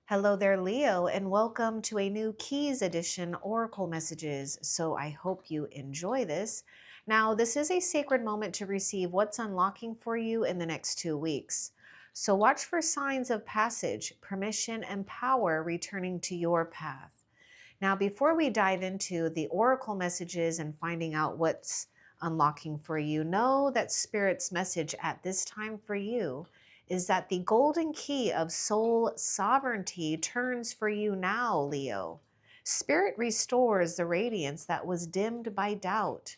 Hello there, Leo, and welcome to a new Keys Edition Oracle Messages. So I hope you enjoy this. Now, this is a sacred moment to receive what's unlocking for you in the next 2 weeks. So watch for signs of passage, permission, and power returning to your path. Now, before we dive into the Oracle messages and finding out what's unlocking for you, know that Spirit's message at this time for you is that the golden key of soul sovereignty turns for you now, Leo. Spirit restores the radiance that was dimmed by doubt.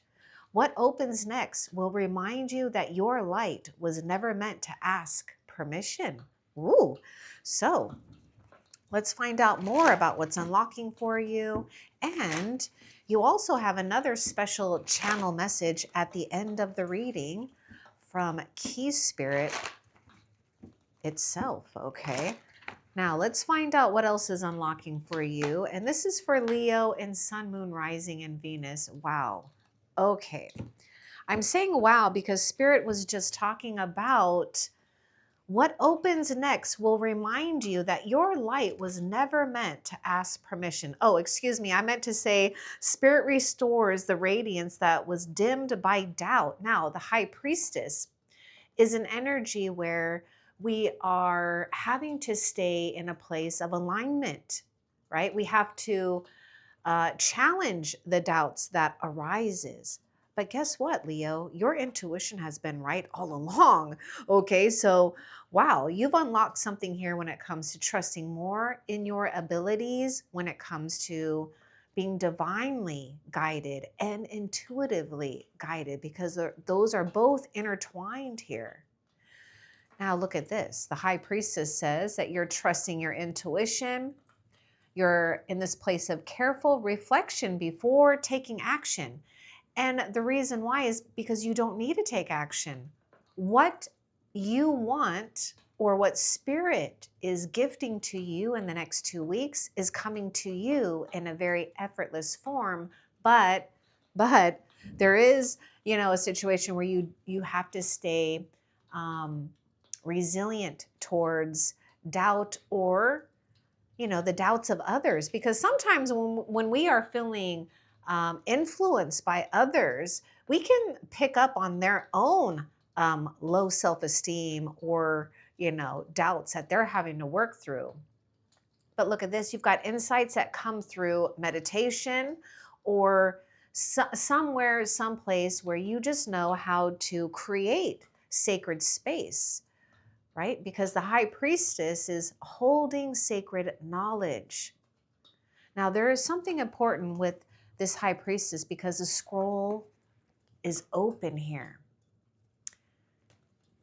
What opens next will remind you that your light was never meant to ask permission. Ooh, so let's find out more about what's unlocking for you. And you also have another special channel message at the end of the reading from Key Spirit itself, okay? Now let's find out what else is unlocking for you. And this is for Leo and Sun, Moon, Rising, and Venus. Wow. Okay. I'm saying wow because Spirit was just talking about what opens next will remind you that your light was never meant to ask permission. Oh, excuse me. I meant to say Spirit restores the radiance that was dimmed by doubt. Now, the High Priestess is an energy where we are having to stay in a place of alignment, right? We have to challenge the doubts that arises. But guess what, Leo? Your intuition has been right all along. Okay, so wow, you've unlocked something here when it comes to trusting more in your abilities, when it comes to being divinely guided and intuitively guided, because those are both intertwined here. Now, look at this. The High Priestess says that you're trusting your intuition. You're in this place of careful reflection before taking action. And the reason why is because you don't need to take action. What you want or what Spirit is gifting to you in the next 2 weeks is coming to you in a very effortless form. But there is, a situation where you have to stay resilient towards doubt or the doubts of others, because sometimes when we are feeling influenced by others, we can pick up on their own low self-esteem or doubts that they're having to work through. But look at this, you've got insights that come through meditation or somewhere, someplace where you just know how to create sacred space, right? Because the High Priestess is holding sacred knowledge. Now, there is something important with this High Priestess because the scroll is open here.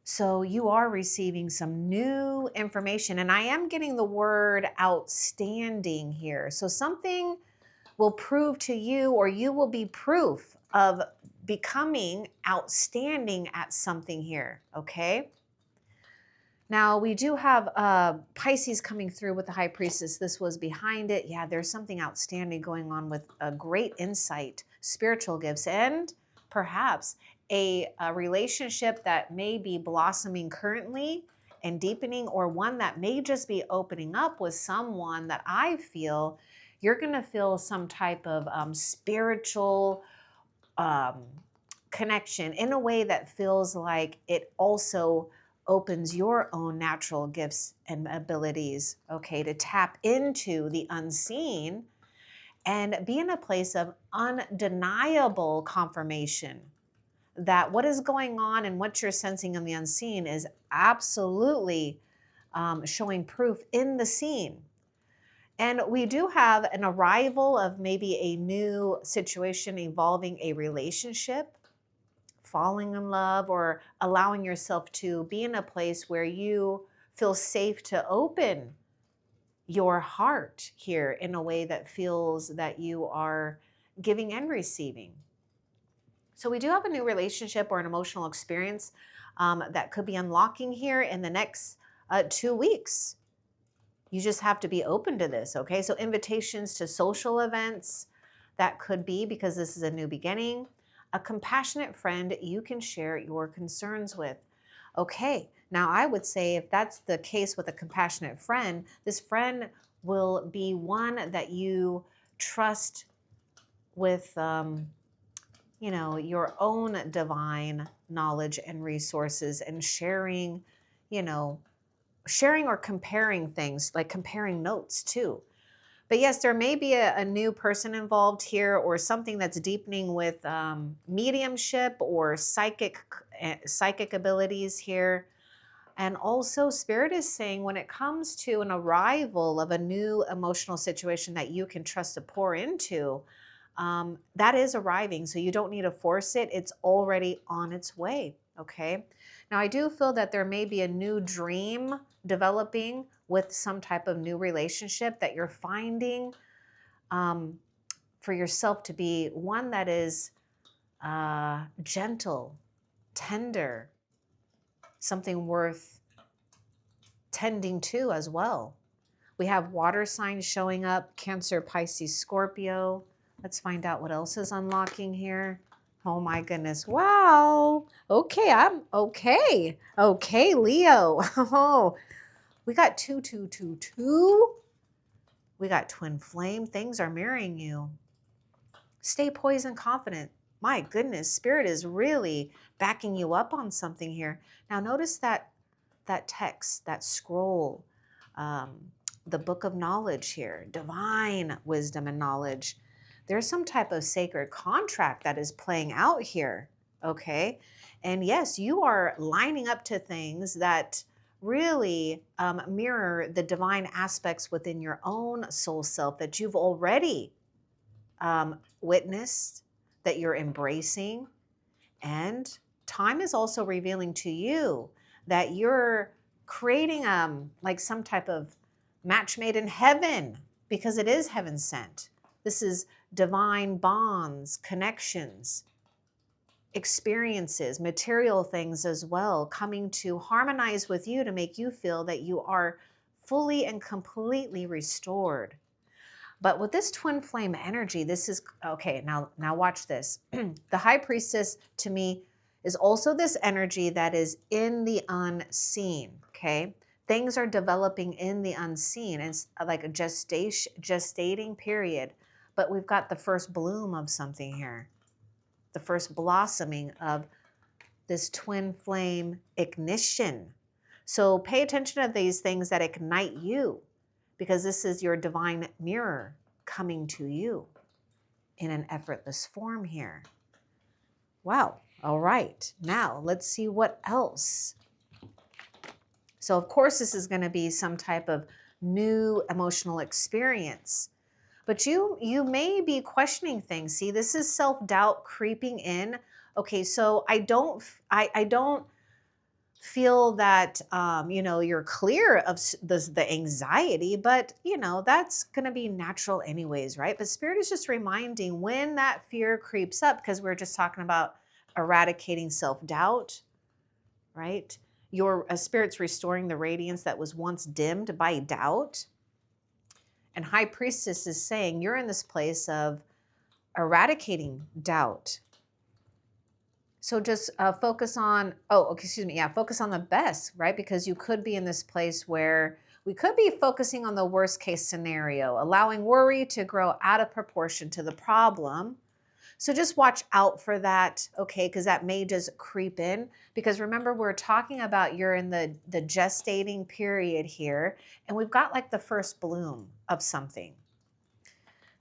So you are receiving some new information, and I am getting the word outstanding here. So something will prove to you, or you will be proof of becoming outstanding at something here, okay? Now, we do have Pisces coming through with the High Priestess. This was behind it. Yeah, there's something outstanding going on with a great insight, spiritual gifts, and perhaps a relationship that may be blossoming currently and deepening, or one that may just be opening up with someone that I feel you're going to feel some type of spiritual um, connection in a way that feels like it also opens your own natural gifts and abilities, okay, to tap into the unseen and be in a place of undeniable confirmation that what is going on and what you're sensing in the unseen is absolutely showing proof in the scene. And we do have an arrival of maybe a new situation involving a relationship, falling in love, or allowing yourself to be in a place where you feel safe to open your heart here in a way that feels that you are giving and receiving. So we do have a new relationship or an emotional experience that could be unlocking here in the next 2 weeks. You just have to be open to this, okay? So invitations to social events, that could be because this is a new beginning. A compassionate friend you can share your concerns with. Okay, now I would say if that's the case with a compassionate friend, this friend will be one that you trust with, your own divine knowledge and resources, and sharing, you know, sharing or comparing things, like comparing notes too. But yes, there may be a new person involved here, or something that's deepening with mediumship or psychic abilities here. And also, Spirit is saying when it comes to an arrival of a new emotional situation that you can trust to pour into, that is arriving. So you don't need to force it, it's already on its way. Okay. Now, I do feel that there may be a new dream developing with some type of new relationship that you're finding for yourself to be one that is gentle, tender, something worth tending to as well. We have water signs showing up: Cancer, Pisces, Scorpio. Let's find out what else is unlocking here. Oh my goodness. Wow. Okay, I'm okay. Okay, Leo. Oh, we got 2222. We got twin flame. Things are mirroring you. Stay poised and confident. My goodness, Spirit is really backing you up on something here. Now notice that text, that scroll, um, the book of knowledge here, divine wisdom and knowledge. There's some type of sacred contract that is playing out here, okay? And yes, you are lining up to things that really mirror the divine aspects within your own soul self that you've already witnessed, that you're embracing. And time is also revealing to you that you're creating like some type of match made in heaven, because it is heaven sent. This is divine bonds, connections, experiences, material things as well, coming to harmonize with you to make you feel that you are fully and completely restored. But with this twin flame energy, this is okay. Now watch this. The high priestess to me is also this energy that is in the unseen. Okay, things are developing in the unseen. It's like a gestating period. But we've got the first bloom of something here, the first blossoming of this twin flame ignition. So pay attention to these things that ignite you, because this is your divine mirror coming to you in an effortless form here. Wow. All right. Now let's see what else. So of course this is going to be some type of new emotional experience. But you may be questioning things. See, this is self-doubt creeping in. Okay, so I don't feel that you're clear of the anxiety, but that's going to be natural anyways, right? But Spirit is just reminding when that fear creeps up, because we're just talking about eradicating self-doubt, right? Your Spirit's restoring the radiance that was once dimmed by doubt. And High Priestess is saying you're in this place of eradicating doubt. So just focus on, focus on the best, right? Because you could be in this place where we could be focusing on the worst case scenario, allowing worry to grow out of proportion to the problem. So just watch out for that, okay? Because that may just creep in. Because remember, we're talking about you're in the gestating period here, and we've got like the first bloom of something.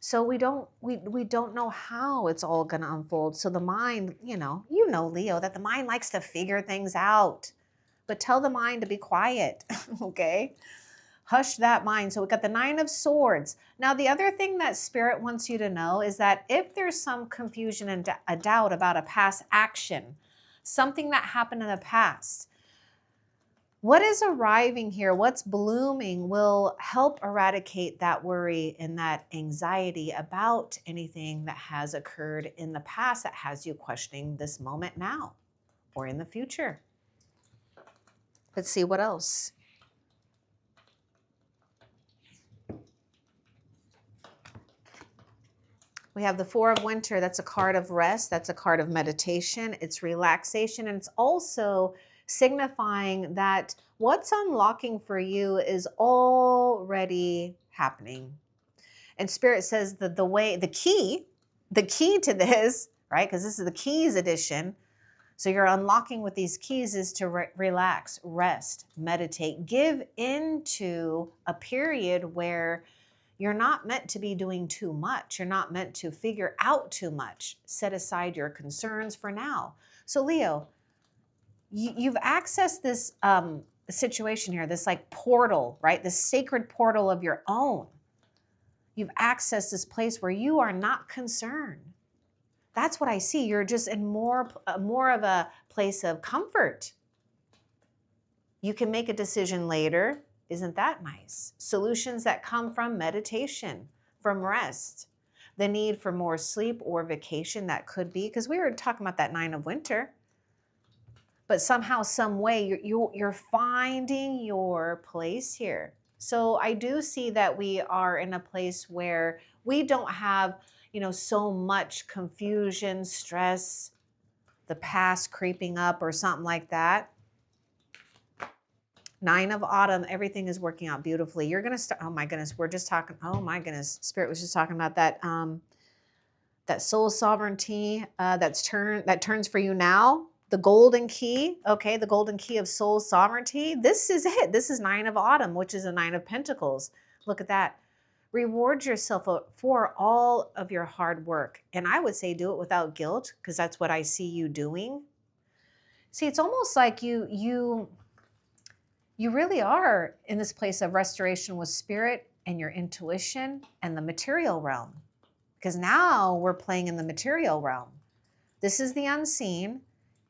So we don't know how it's all going to unfold. So the mind, Leo, that the mind likes to figure things out. But tell the mind to be quiet, okay? Hush that mind. So we got the Nine of Swords. Now, the other thing that Spirit wants you to know is that if there's some confusion and a doubt about a past action, something that happened in the past, what is arriving here, what's blooming, will help eradicate that worry and that anxiety about anything that has occurred in the past that has you questioning this moment now or in the future. Let's see what else. We have the Four of Winter. That's a card of rest. That's a card of meditation. It's relaxation. And it's also signifying that what's unlocking for you is already happening. And Spirit says that the key to this, right? Because this is the keys edition. So you're unlocking with these keys is to relax, rest, meditate, give into a period where you're not meant to be doing too much. You're not meant to figure out too much. Set aside your concerns for now. So Leo, you've accessed this situation here, this like portal, right? This sacred portal of your own. You've accessed this place where you are not concerned. That's what I see. You're just in more of a place of comfort. You can make a decision later. Isn't that nice? Solutions that come from meditation, from rest, the need for more sleep or vacation that could be, because we were talking about that 9 of winter. But somehow, some way, you're finding your place here. So I do see that we are in a place where we don't have, so much confusion, stress, the past creeping up or something like that. 9 of autumn, everything is working out beautifully. You're going to start, oh my goodness, we're just talking, oh my goodness, Spirit was just talking about that, that soul sovereignty that turns for you now. The golden key, okay, the golden key of soul sovereignty. This is it. This is 9 of autumn, which is a 9 of pentacles. Look at that. Reward yourself for all of your hard work. And I would say do it without guilt, because that's what I see you doing. See, it's almost like you really are in this place of restoration with spirit and your intuition and the material realm. Because now we're playing in the material realm. This is the unseen.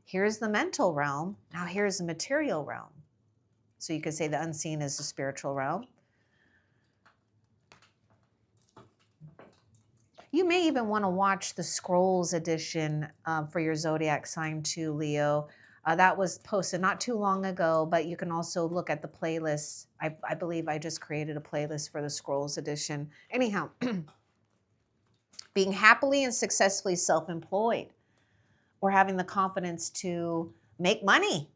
Here's the mental realm. Now here's the material realm. So you could say the unseen is the spiritual realm. You may even want to watch the Scrolls edition for your zodiac sign too, Leo. That was posted not too long ago, but you can also look at the playlist. I believe I just created a playlist for the Scrolls edition. Anyhow, being happily and successfully self-employed, or having the confidence to make money,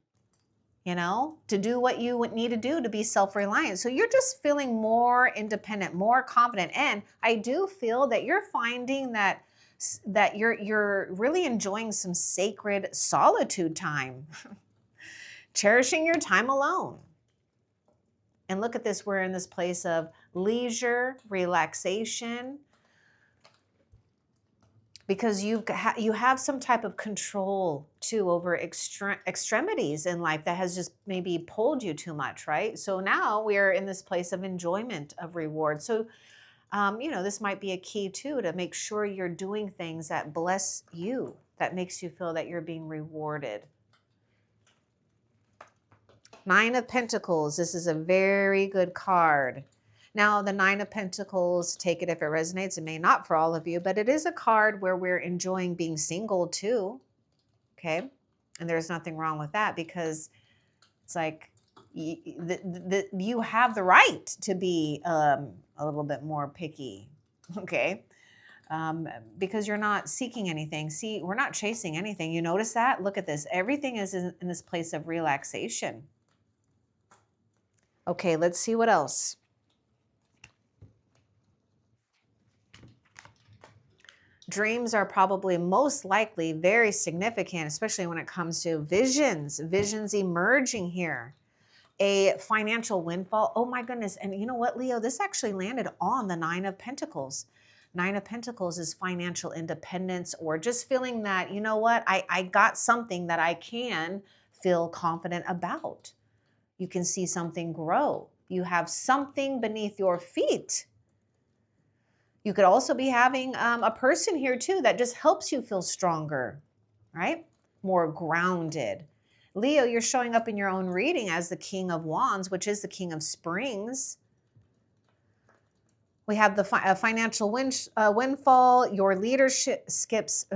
to do what you would need to do to be self-reliant. So you're just feeling more independent, more confident. And I do feel that you're finding that you're really enjoying some sacred solitude time, cherishing your time alone. And look at this, we're in this place of leisure, relaxation, because you have some type of control too over extremities in life that has just maybe pulled you too much, right? So now we're in this place of enjoyment, of reward. So, this might be a key too, to make sure you're doing things that bless you, that makes you feel that you're being rewarded. 9 of Pentacles, this is a very good card. Now, the 9 of Pentacles, take it if it resonates. It may not for all of you, but it is a card where we're enjoying being single too, okay? And there's nothing wrong with that, because it's like you have the right to be a little bit more picky, okay? Because you're not seeking anything. See, we're not chasing anything. You notice that? Look at this. Everything is in this place of relaxation. Okay, let's see what else. Dreams are probably most likely very significant, especially when it comes to visions emerging here. A financial windfall. Oh my goodness. And you know what, Leo? This actually landed on the 9 of Pentacles. 9 of Pentacles is financial independence, or just feeling that, you know what, I got something that I can feel confident about. You can see something grow. You have something beneath your feet. You could also be having a person here too that just helps you feel stronger, right? More grounded. Leo, you're showing up in your own reading as the King of Wands, which is the King of Springs. We have the financial windfall. Your leadership skips.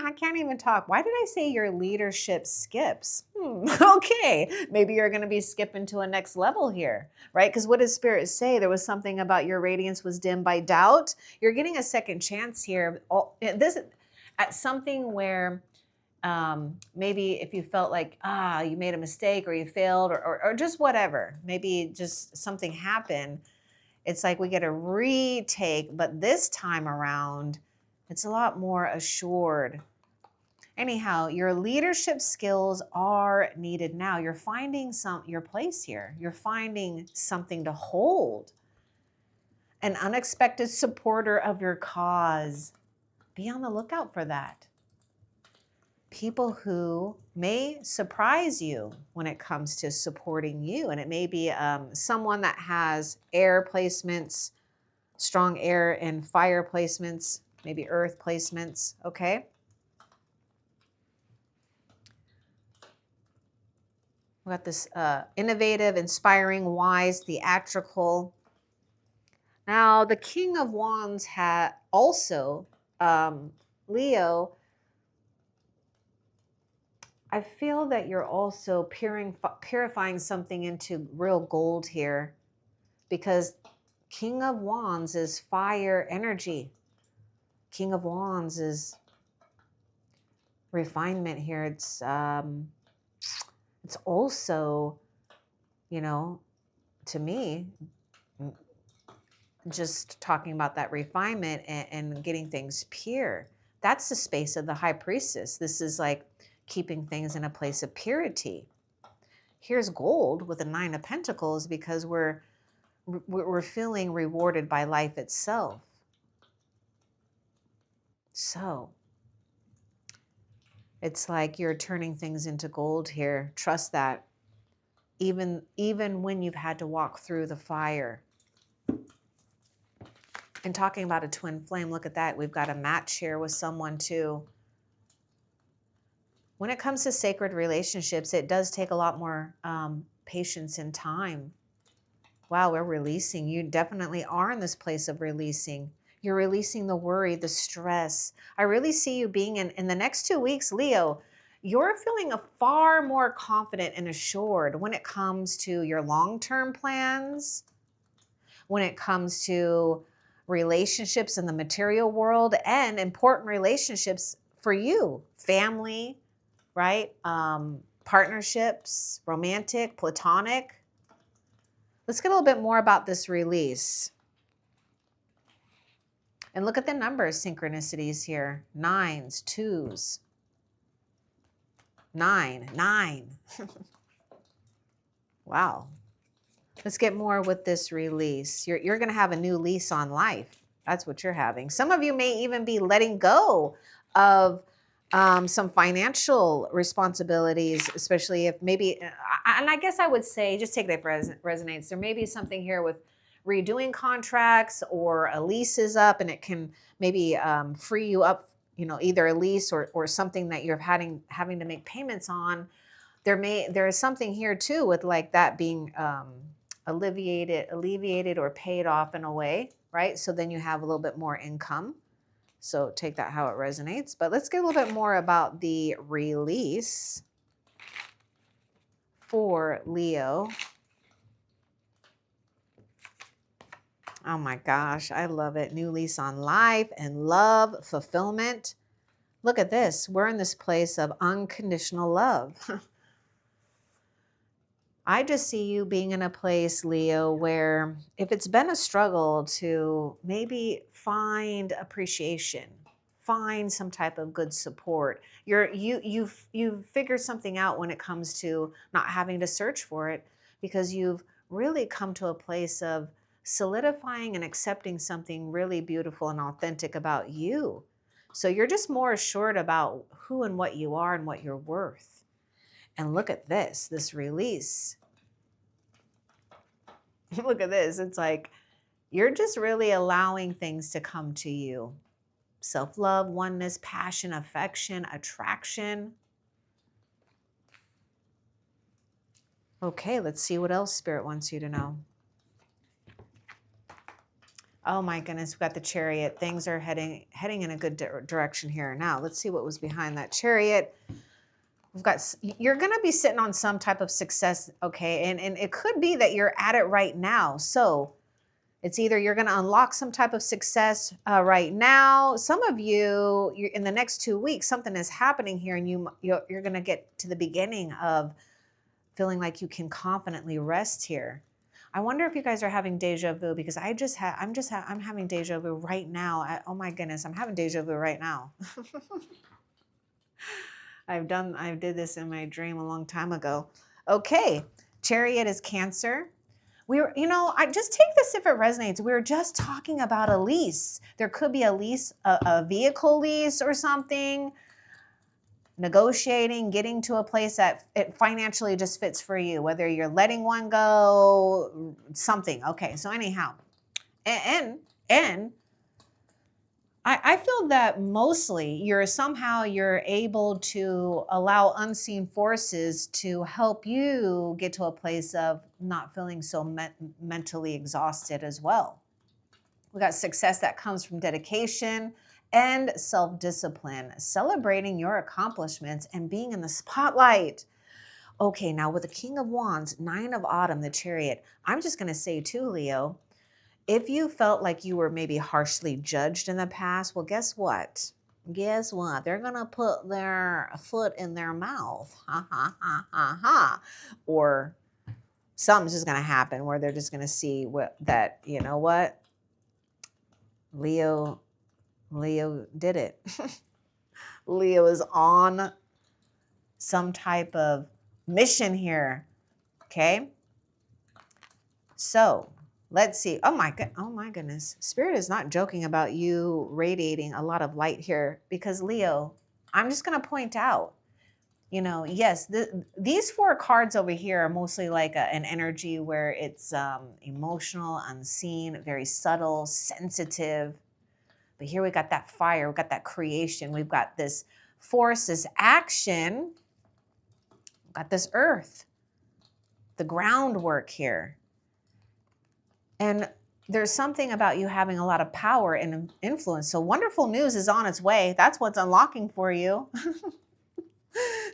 I can't even talk. Why did I say your leadership skips? Okay, maybe you're going to be skipping to a next level here, right? Because what does Spirit say? There was something about your radiance was dimmed by doubt. You're getting a second chance here. This at something where Maybe if you felt like, you made a mistake or you failed or just whatever, maybe just something happened. It's like we get a retake, but this time around, it's a lot more assured. Anyhow, your leadership skills are needed now. You're finding your place here. You're finding something to hold. An unexpected supporter of your cause. Be on the lookout for that. People who may surprise you when it comes to supporting you. And it may be someone that has air placements, strong air and fire placements, maybe earth placements, okay? We got this innovative, inspiring, wise, theatrical. Now, the King of Wands had also, Leo, I feel that you're also purifying something into real gold here, because King of Wands is fire energy. King of Wands is refinement here. It's also, you know, to me, just talking about that refinement and getting things pure. That's the space of the high priestess. This is like keeping things in a place of purity. Here's gold with the 9 of Pentacles, because we're feeling rewarded by life itself. So it's like you're turning things into gold here. Trust that. Even when you've had to walk through the fire. And talking about a twin flame, look at that. We've got a match here with someone too. When it comes to sacred relationships, it does take a lot more patience and time. Wow, we're releasing. You definitely are in this place of releasing. You're releasing the worry, the stress. I really see you being in the next 2 weeks, Leo, you're feeling far more confident and assured when it comes to your long-term plans, when it comes to relationships in the material world, and important relationships for you, family, right? Partnerships, romantic, platonic. Let's get a little bit more about this release. And look at the numbers, synchronicities here. 9s, 2s. 9. Wow. Let's get more with this release. You're going to have a new lease on life. That's what you're having. Some of you may even be letting go of some financial responsibilities, especially if maybe, and I guess I would say, just take that for resonates. There may be something here with redoing contracts, or a lease is up and it can maybe free you up, either a lease or something that you're having to make payments on. There is something here too with like that being alleviated or paid off in a way, right? So then you have a little bit more income. So take that how it resonates. But let's get a little bit more about the release for Leo. Oh my gosh, I love it. New lease on life and love, fulfillment. Look at this. We're in this place of unconditional love. I just see you being in a place, Leo, where if it's been a struggle to maybe find appreciation, find some type of good support, you've figured something out when it comes to not having to search for it, because you've really come to a place of solidifying and accepting something really beautiful and authentic about you. So you're just more assured about who and what you are and what you're worth. And look at this release. Look at this. It's like you're just really allowing things to come to you. Self-love, oneness, passion, affection, attraction. Okay, let's see what else Spirit wants you to know. Oh my goodness, we've got the Chariot. Things are heading in a good direction here. Now, let's see what was behind that Chariot. You're going to be sitting on some type of success, okay? And it could be that you're at it right now. So It's either you're going to unlock some type of success right now. Some of you, you're, in the next 2 weeks, something is happening here, and you're going to get to the beginning of feeling like you can confidently rest here. I wonder if you guys are having deja vu, because I'm having deja vu right now. Oh my goodness, I'm having deja vu right now. I did this in my dream a long time ago. Okay, Chariot is Cancer. I just take this if it resonates. We were just talking about a lease. There could be a lease, a vehicle lease or something, negotiating, getting to a place that it financially just fits for you, whether you're letting one go, something. Okay, so anyhow, and I feel that mostly you're able to allow unseen forces to help you get to a place of not feeling so mentally exhausted as well. We got success that comes from dedication and self-discipline, celebrating your accomplishments and being in the spotlight. Okay, now with the King of Wands, Nine of Autumn, the Chariot, I'm just going to say too, Leo, if you felt like you were maybe harshly judged in the past, well, guess what? Guess what? They're going to put their foot in their mouth. Ha, ha, ha, ha, ha. Or something's just going to happen where they're just going to see that, you know what? Leo did it. Leo is on some type of mission here. Okay? So, let's see. Oh my goodness. Spirit is not joking about you radiating a lot of light here, because Leo, I'm just going to point out, yes, these 4 cards over here are mostly like an energy where it's emotional, unseen, very subtle, sensitive. But here we got that fire, we got that creation, we've got this force, this action, we've got this earth, the groundwork here. And there's something about you having a lot of power and influence. So wonderful news is on its way. That's what's unlocking for you.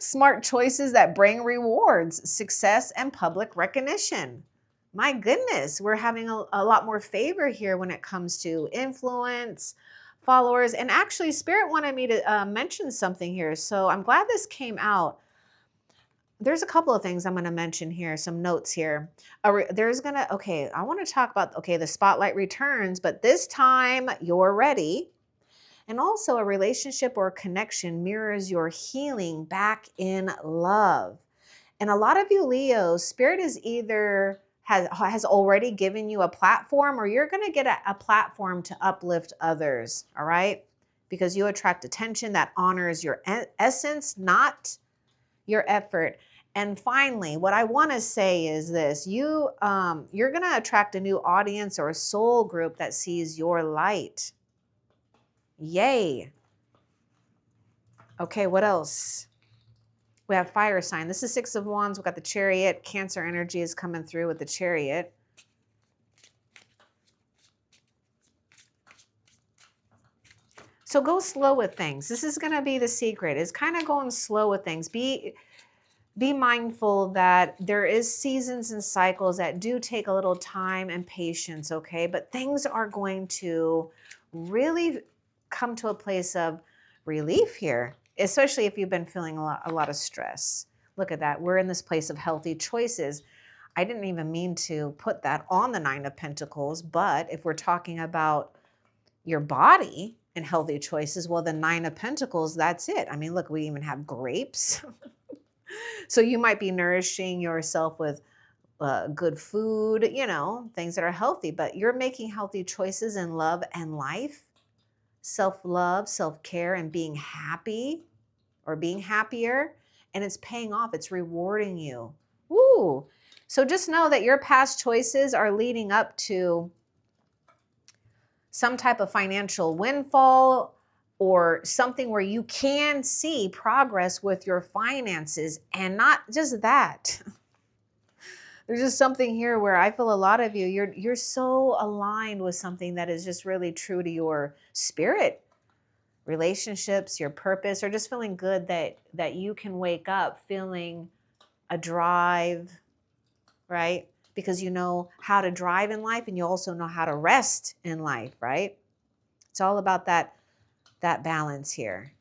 Smart choices that bring rewards, success, and public recognition. My goodness, we're having a lot more favor here when it comes to influence, followers. And actually, Spirit wanted me to mention something here. So I'm glad this came out. There's a couple of things I'm going to mention here, some notes here. I want to talk about, the spotlight returns, but this time you're ready. And also, a relationship or connection mirrors your healing back in love. And a lot of you Leos, Spirit is either has already given you a platform, or you're going to get a platform to uplift others, all right? Because you attract attention that honors your essence, not your effort. And finally, what I want to say is this: you're going to attract a new audience or a soul group that sees your light. Yay. Okay, what else? We have fire sign. This is 6 of Wands. We've got the Chariot. Cancer energy is coming through with the Chariot. So go slow with things. This is going to be the secret. It's kind of going slow with things. Be mindful that there is seasons and cycles that do take a little time and patience, okay? But things are going to really come to a place of relief here, especially if you've been feeling a lot of stress. Look at that. We're in this place of healthy choices. I didn't even mean to put that on the 9 of Pentacles, but if we're talking about your body and healthy choices, well, the 9 of Pentacles, that's it. I mean, look, we even have grapes. So you might be nourishing yourself with good food, things that are healthy, but you're making healthy choices in love and life, self-love, self-care, and being happy or being happier. And it's paying off. It's rewarding you. Woo! So just know that your past choices are leading up to some type of financial windfall, or something where you can see progress with your finances. And not just that. There's just something here where I feel a lot of you, you're so aligned with something that is just really true to your spirit, relationships, your purpose, or just feeling good that you can wake up feeling a drive, right? because you know how to drive in life and you also know how to rest in life, right? It's all about that balance here.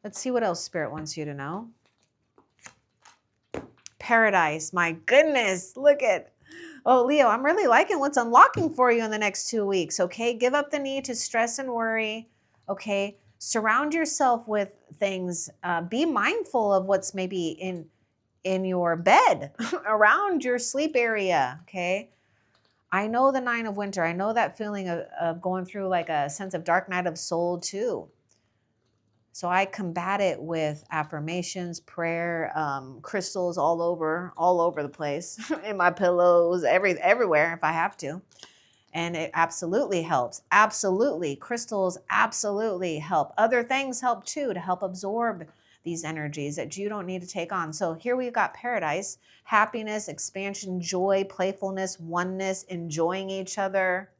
Let's see what else Spirit wants you to know. Paradise. My goodness. Look at, oh, Leo, I'm really liking what's unlocking for you in the next 2 weeks. Okay. Give up the need to stress and worry. Okay. Surround yourself with things. Be mindful of what's maybe in your bed, around your sleep area. Okay. I know the 9 of winter. I know that feeling of going through like a sense of dark night of soul too. So I combat it with affirmations, prayer, crystals all over the place, in my pillows, everywhere if I have to. And it absolutely helps. Absolutely. Crystals absolutely help. Other things help too, to help absorb these energies that you don't need to take on. So here we've got paradise, happiness, expansion, joy, playfulness, oneness, enjoying each other.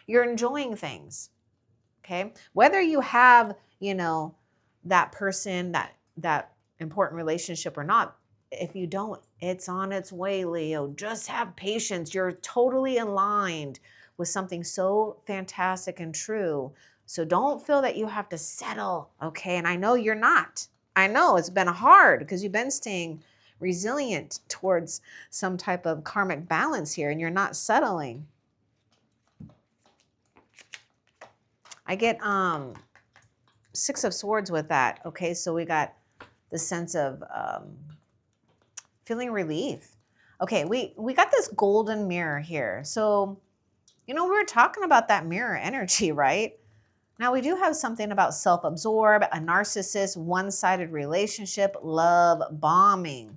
You're enjoying things. Okay. Whether you have, that person, that important relationship or not, if you don't, it's on its way, Leo. Just have patience. You're totally aligned with something so fantastic and true. So don't feel that you have to settle. Okay. And I know you're not. I know it's been hard because you've been staying resilient towards some type of karmic balance here and you're not settling. I get 6 of Swords with that. Okay, so we got the sense of feeling relief. Okay, we got this golden mirror here. So, we were talking about that mirror energy, right? Now we do have something about self-absorbed, a narcissist, one-sided relationship, love bombing.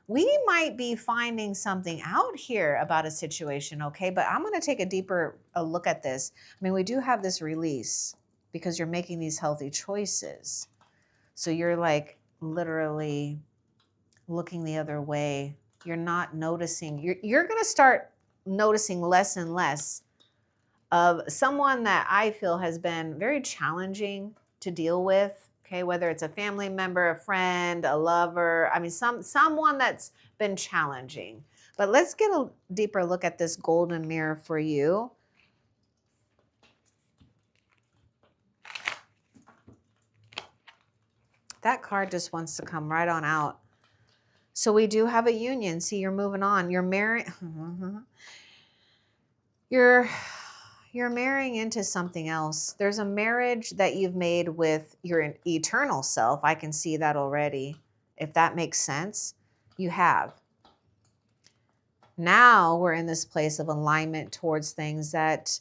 We might be finding something out here about a situation, okay? But I'm going to take a deeper look at this. I mean, we do have this release because you're making these healthy choices. So you're like literally looking the other way. You're not noticing. You're going to start noticing less and less of someone that I feel has been very challenging to deal with. Okay, whether it's a family member, a friend, a lover. I mean, someone that's been challenging. But let's get a deeper look at this golden mirror for you. That card just wants to come right on out. So we do have a union. See, you're moving on. You're married. You're marrying into something else. There's a marriage that you've made with your eternal self. I can see that already. If that makes sense, you have. Now we're in this place of alignment towards things that,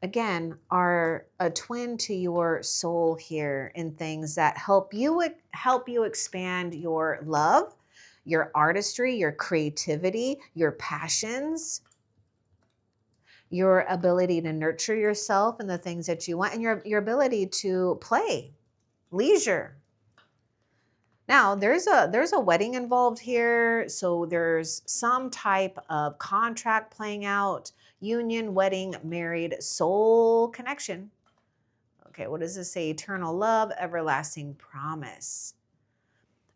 again, are a twin to your soul here, in things that help you expand your love, your artistry, your creativity, your passions, your ability to nurture yourself and the things that you want, and your ability to play, leisure. Now, there's a wedding involved here, so there's some type of contract playing out, union, wedding, married, soul connection. Okay, what does this say? Eternal love, everlasting promise.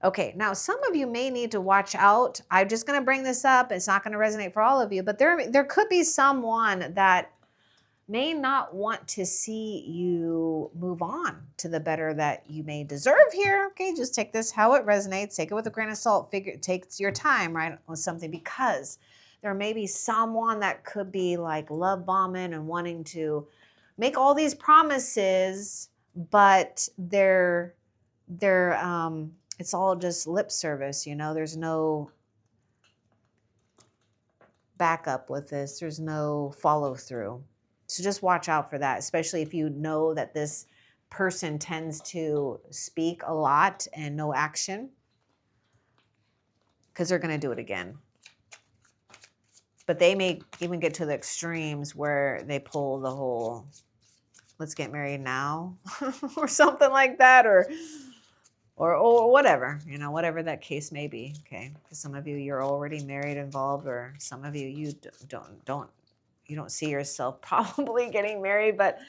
Okay, now some of you may need to watch out. I'm just going to bring this up. It's not going to resonate for all of you, but there could be someone that may not want to see you move on to the better that you may deserve here. Okay, just take this how it resonates. Take it with a grain of salt. Take your time, right, with something, because there may be someone that could be like love bombing and wanting to make all these promises, but it's all just lip service, there's no backup with this. There's no follow through. So just watch out for that, especially if you know that this person tends to speak a lot and no action, because they're going to do it again. But they may even get to the extremes where they pull the whole, let's get married now, or something like that, or whatever, whatever that case may be. Okay, for some of you, you're already married, involved, or some of you, you don't see yourself probably getting married, but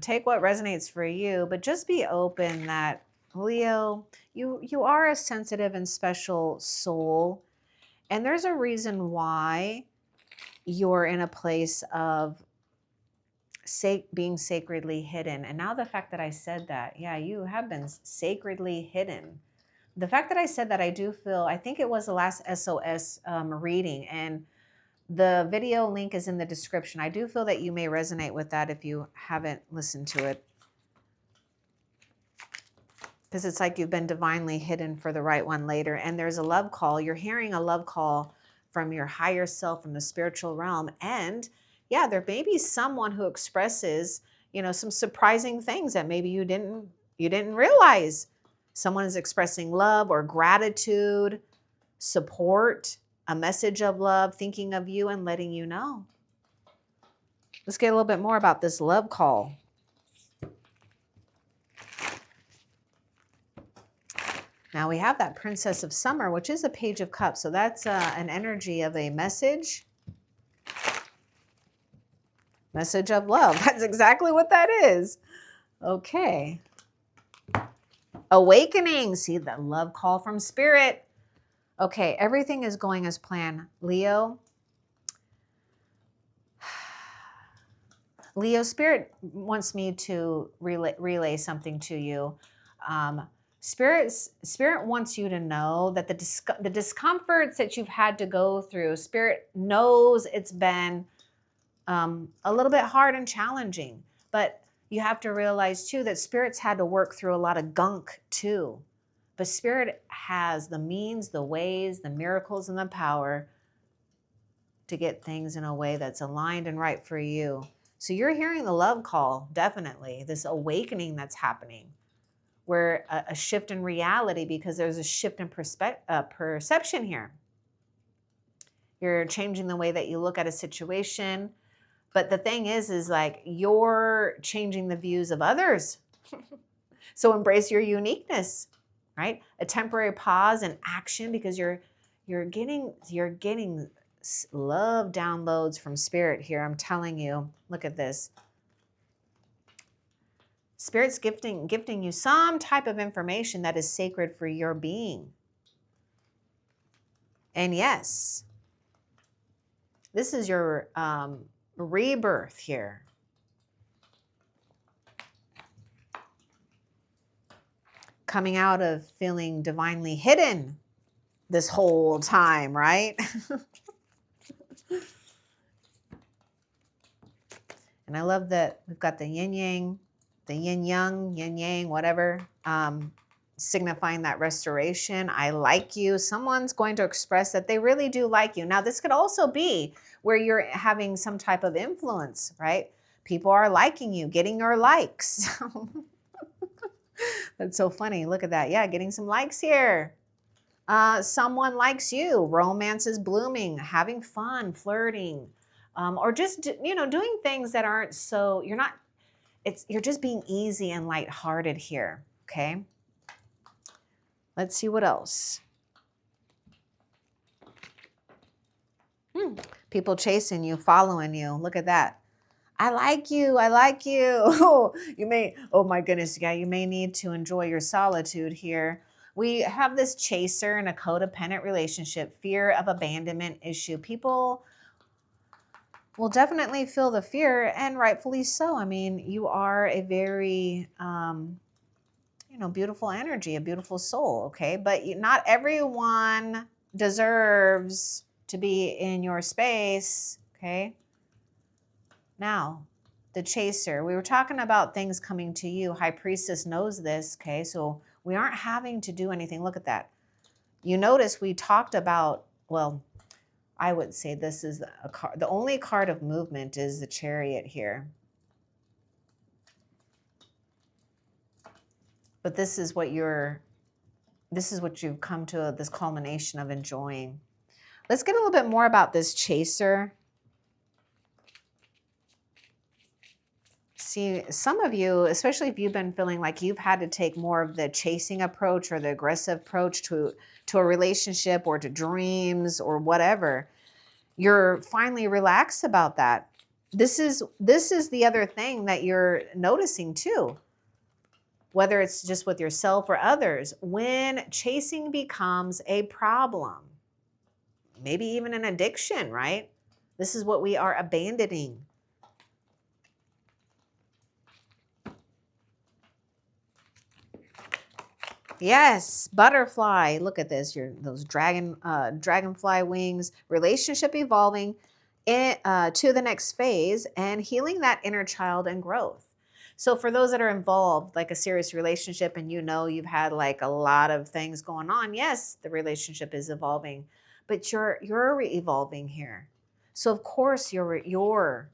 take what resonates for you. But just be open that, Leo, you are a sensitive and special soul, And there's a reason why you're in a place of being sacredly hidden. And now the fact that I said that, yeah, you have been sacredly hidden. The fact that I said that, I do feel, I think it was the last SOS reading, and the video link is in the description. I do feel that you may resonate with that if you haven't listened to it. Because it's like you've been divinely hidden for the right one later. And there's a love call. You're hearing a love call from your higher self, from the spiritual realm. And yeah, there may be someone who expresses, you know, some surprising things that maybe you didn't realize. Someone is expressing love or gratitude, support, a message of love, thinking of you and letting you know. Let's get a little bit more about this love call. Now we have that Princess of Summer, which is a Page of Cups. So that's an energy of a message. Message of love. That's exactly what that is. Okay. Awakening. See the love call from Spirit. Okay, everything is going as planned. Leo. Leo, Spirit wants me to relay something to you. Spirit wants you to know that the discomforts that you've had to go through, Spirit knows it's been a little bit hard and challenging. But you have to realize too that Spirit's had to work through a lot of gunk too. But Spirit has the means, the ways, the miracles, and the power to get things in a way that's aligned and right for you. So you're hearing the love call, definitely, this awakening that's happening, where a shift in reality, because there's a shift in perception here. You're changing the way that you look at a situation. But the thing is like you're changing the views of others. So embrace your uniqueness, right? A temporary pause and action, because you're getting love downloads from Spirit here. I'm telling you, look at this. Spirit's gifting you some type of information that is sacred for your being. And yes, this is your rebirth here. Coming out of feeling divinely hidden this whole time, right? And I love that we've got the yin yang, the yin yang, whatever, signifying that restoration. I like you. Someone's going to express that they really do like you. Now, this could also be where you're having some type of influence, right? People are liking you, getting your likes. That's so funny. Look at that. Yeah, getting some likes here. Someone likes you. Romance is blooming, having fun, flirting, or just, you know, doing things that aren't so, you're just being easy and lighthearted here. Okay. Let's see what else. People chasing you, following you. Look at that. I like you. I like you. You may, oh my goodness, yeah, you may need to enjoy your solitude here. We have this chaser in a codependent relationship, fear of abandonment issue. People will definitely feel the fear, and rightfully so. I mean, you are a very, you know, beautiful energy, a beautiful soul, okay? But not everyone deserves to be in your space, okay? Now, the chaser. We were talking about things coming to you. High Priestess knows this, okay? So we aren't having to do anything. Look at that. You notice we talked about, well, I would say this is a card. The only card of movement is the Chariot here. But this is what you've come to, this culmination of enjoying. Let's get a little bit more about this chaser. See, some of you, especially if you've been feeling like you've had to take more of the chasing approach or the aggressive approach to a relationship or to dreams or whatever, you're finally relaxed about that. This is the other thing that you're noticing too, whether it's just with yourself or others, when chasing becomes a problem. maybe even an addiction, right? This is what we are abandoning. Yes, butterfly. Look at this. Those dragonfly wings. Relationship evolving to the next phase and healing that inner child and growth. So for those that are involved, like a serious relationship, and you've had like a lot of things going on. Yes, the relationship is evolving, but you're evolving here. So of course you're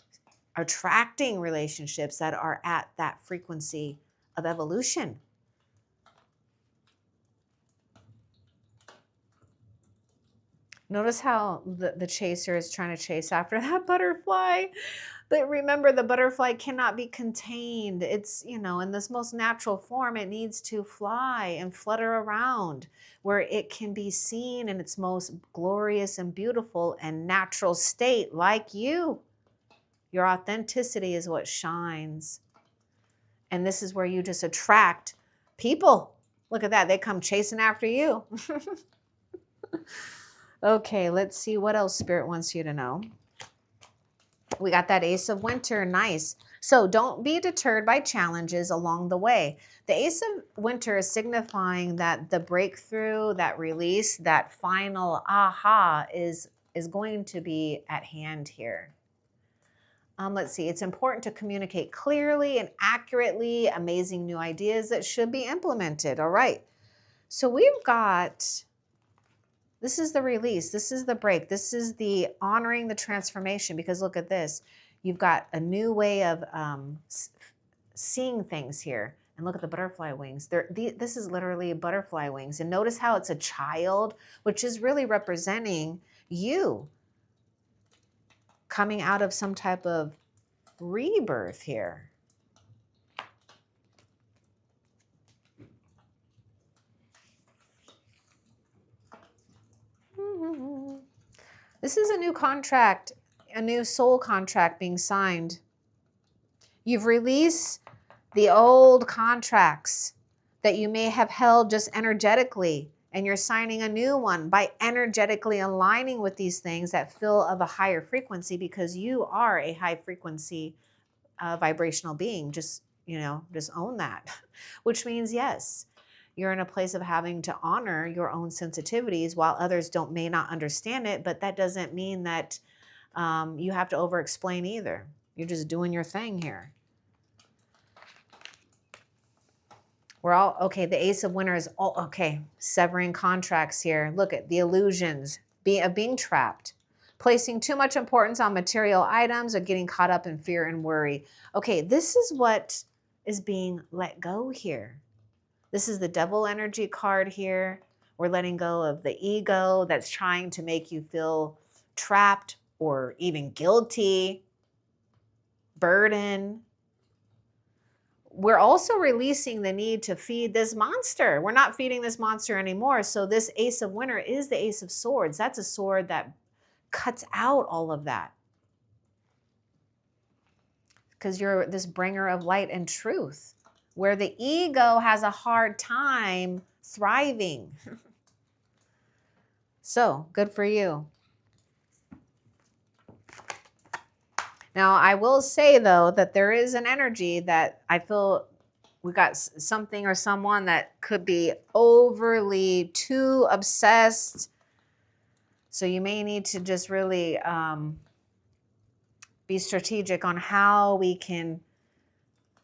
attracting relationships that are at that frequency of evolution. Notice how the chaser is trying to chase after that butterfly. But remember, the butterfly cannot be contained. It's, in this most natural form, it needs to fly and flutter around where it can be seen in its most glorious and beautiful and natural state, like you. Your authenticity is what shines. And this is where you just attract people. Look at that. They come chasing after you. Okay, let's see what else Spirit wants you to know. We got that Ace of Winter. Nice. So don't be deterred by challenges along the way. The Ace of Winter is signifying that the breakthrough, that release, that final aha is going to be at hand here. Let's see. It's important to communicate clearly and accurately, amazing new ideas that should be implemented. All right. So we've got... This is the release. This is the break. This is the honoring the transformation, because look at this. You've got a new way of seeing things here. And look at the butterfly wings. This is literally butterfly wings. And notice how it's a child, which is really representing you coming out of some type of rebirth here. This is a new contract, a new soul contract being signed. You've released the old contracts that you may have held just energetically, and you're signing a new one by energetically aligning with these things that feel of a higher frequency, because you are a high frequency vibrational being. Just own that. Which means, yes, you're in a place of having to honor your own sensitivities while others may not understand it, but that doesn't mean that you have to over-explain either. You're just doing your thing here. We're all, okay, the Ace of Winter is all, okay, severing contracts here. Look at the illusions of being trapped, placing too much importance on material items, or getting caught up in fear and worry. Okay, this is what is being let go here. This is the Devil energy card here. We're letting go of the ego that's trying to make you feel trapped or even guilty, burden. We're also releasing the need to feed this monster. We're not feeding this monster anymore. So this Ace of Winter is the Ace of Swords. That's a sword that cuts out all of that, because you're this bringer of light and truth, where the ego has a hard time thriving. So good for you. Now, I will say, though, that there is an energy that I feel we got something or someone that could be overly too obsessed. So you may need to just really be strategic on how we can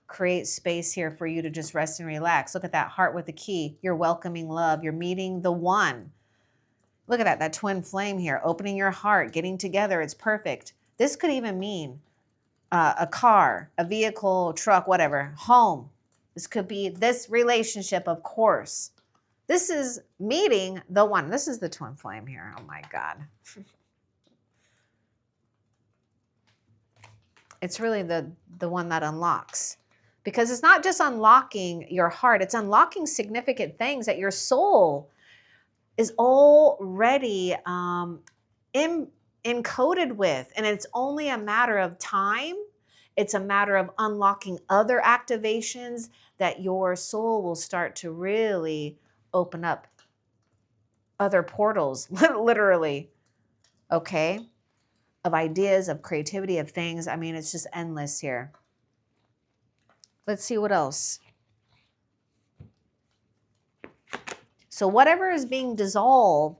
create space here for you to just rest and relax. Look at that heart with the key. You're welcoming love. You're meeting the one. Look at that twin flame here, opening your heart, getting together. It's perfect. This could even mean a car, a vehicle, truck, whatever, home. This could be this relationship, of course. This is meeting the one. This is the twin flame here. Oh my God. It's really the one that unlocks. Because it's not just unlocking your heart, it's unlocking significant things that your soul is already encoded with. And it's only a matter of time. It's a matter of unlocking other activations that your soul will start to really open up other portals, literally. okay, of ideas, of creativity, of things. I mean, it's just endless here. Let's see what else. So whatever is being dissolved,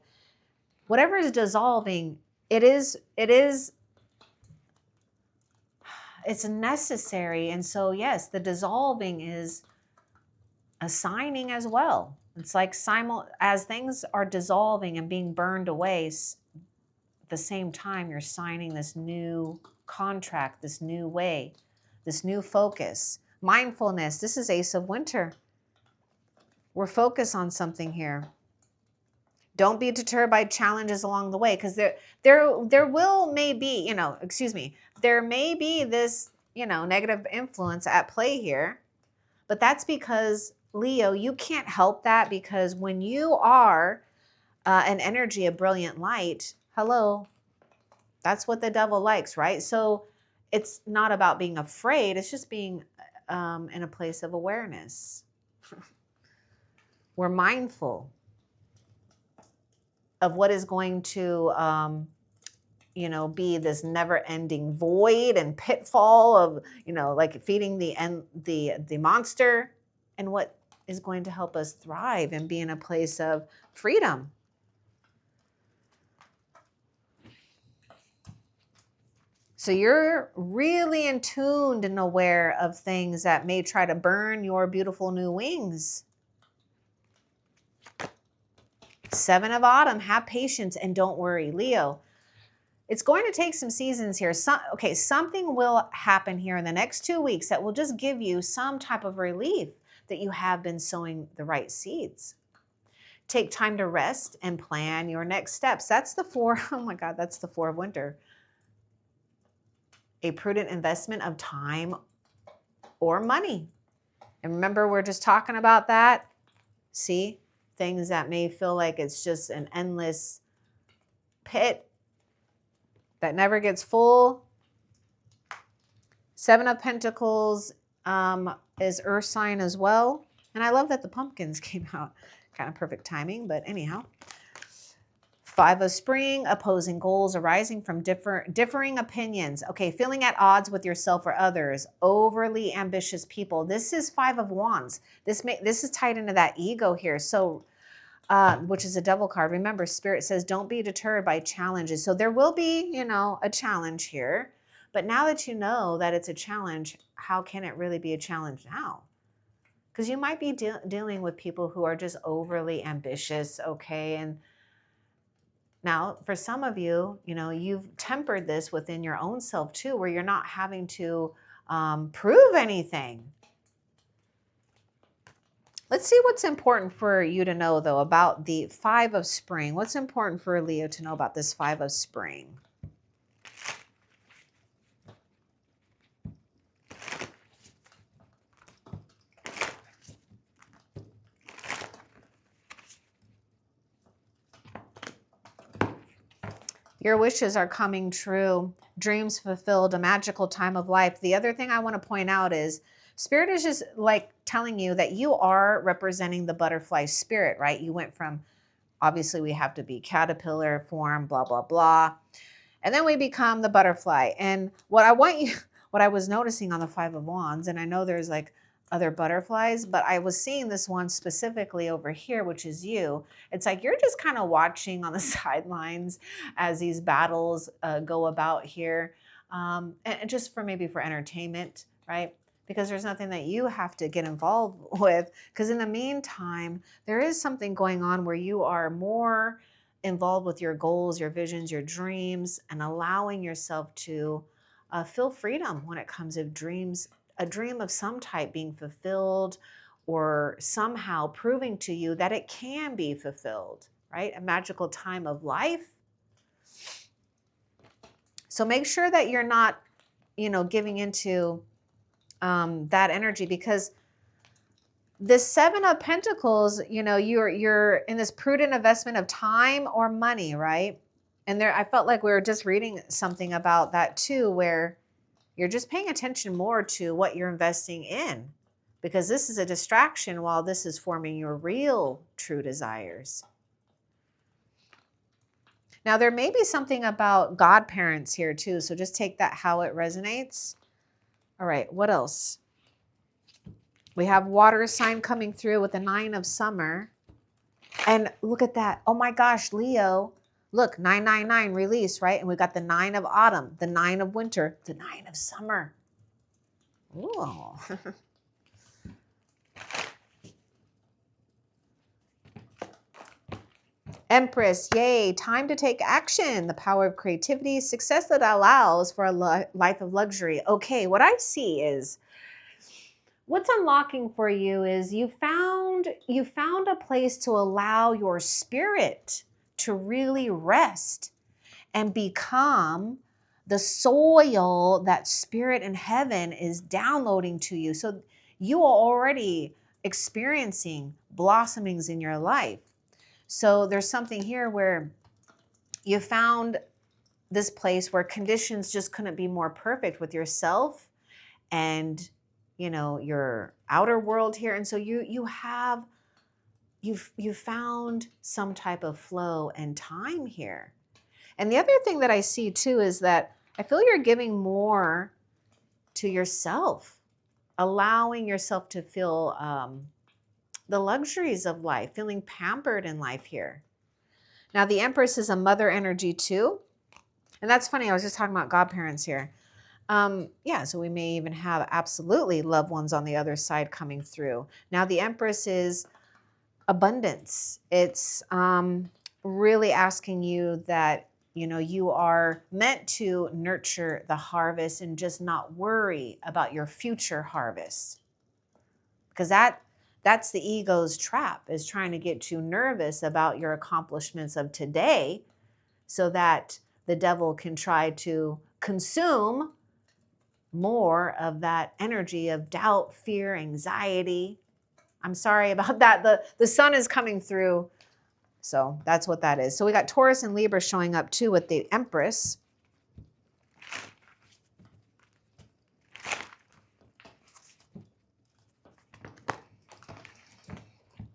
whatever is dissolving, it's necessary. And so, yes, the dissolving is a signing as well. It's like as things are dissolving and being burned away, at the same time, you're signing this new contract, this new way, this new focus. Mindfulness, this is Ace of Winter. We're focused on something here. Don't be deterred by challenges along the way, because there will maybe, there may be this, negative influence at play here. But that's because, Leo, you can't help that, because when you are an energy of brilliant light, hello, that's what the devil likes, right? So it's not about being afraid. It's just being in a place of awareness. We're mindful of what is going to, be this never-ending void and pitfall of, like feeding the monster, and what is going to help us thrive and be in a place of freedom. So you're really in tuned and aware of things that may try to burn your beautiful new wings. 7 of Autumn, have patience and don't worry. Leo, it's going to take some seasons here. Something will happen here in the next 2 weeks that will just give you some type of relief that you have been sowing the right seeds. Take time to rest and plan your next steps. That's the 4. Oh my God, that's the 4 of Winter. A prudent investment of time or money. And remember, we're just talking about that. See, things that may feel like it's just an endless pit that never gets full. 7 of Pentacles is Earth sign as well. And I love that the pumpkins came out. Kind of perfect timing, but anyhow. 5 of Spring, opposing goals arising from differing opinions. Okay, feeling at odds with yourself or others, overly ambitious people. This is 5 of Wands. This is tied into that ego here. So, which is a devil card. Remember, Spirit says don't be deterred by challenges. So there will be, a challenge here. But now that you know that it's a challenge, how can it really be a challenge now? Because you might be dealing with people who are just overly ambitious, okay? And now, for some of you, you've tempered this within your own self too, where you're not having to prove anything. Let's see what's important for you to know, though, about the 5 of Spring. What's important for Leo to know about this 5 of Spring? Your wishes are coming true. Dreams fulfilled, a magical time of life. The other thing I want to point out is Spirit is just like telling you that you are representing the butterfly spirit, right? You went from, obviously we have to be caterpillar form, blah, blah, blah. And then we become the butterfly. And what I was noticing on the 5 of Wands, and I know there's like other butterflies, but I was seeing this one specifically over here, which is you. It's like you're just kind of watching on the sidelines as these battles go about here, and just maybe for entertainment, right? Because there's nothing that you have to get involved with. Because in the meantime, there is something going on where you are more involved with your goals, your visions, your dreams, and allowing yourself to feel freedom when it comes to dreams, a dream of some type being fulfilled, or somehow proving to you that it can be fulfilled, right? A magical time of life. So make sure that you're not, giving into that energy, because the 7 of Pentacles, you're in this prudent investment of time or money, right? And I felt like we were just reading something about that too, where you're just paying attention more to what you're investing in, because this is a distraction while this is forming your real true desires. Now, there may be something about godparents here too, so just take that how it resonates. All right, what else? We have water sign coming through with the 9 of summer. And look at that. Oh my gosh, Leo. Look, 999 release, right? And we got the 9 of autumn, the 9 of winter, the 9 of summer. Ooh. Empress, yay, time to take action. The power of creativity, success that allows for a life of luxury. Okay, what I see is what's unlocking for you is you found a place to allow your spirit to really rest and become the soil that spirit in heaven is downloading to you. So you are already experiencing blossomings in your life. So there's something here where you found this place where conditions just couldn't be more perfect with yourself and, you know, your outer world here. And so you've found some type of flow and time here. And the other thing that I see too is that I feel you're giving more to yourself, allowing yourself to feel the luxuries of life, feeling pampered in life here. Now, the Empress is a mother energy too. And that's funny. I was just talking about godparents here. Yeah, so we may even have absolutely loved ones on the other side coming through. Now, the Empress is abundance. It's really asking you that, you know, you are meant to nurture the harvest and just not worry about your future harvest. Because that's the ego's trap, is trying to get you nervous about your accomplishments of today so that the devil can try to consume more of that energy of doubt, fear, anxiety. I'm sorry about that. The sun is coming through. So that's what that is. So we got Taurus and Libra showing up too with the Empress.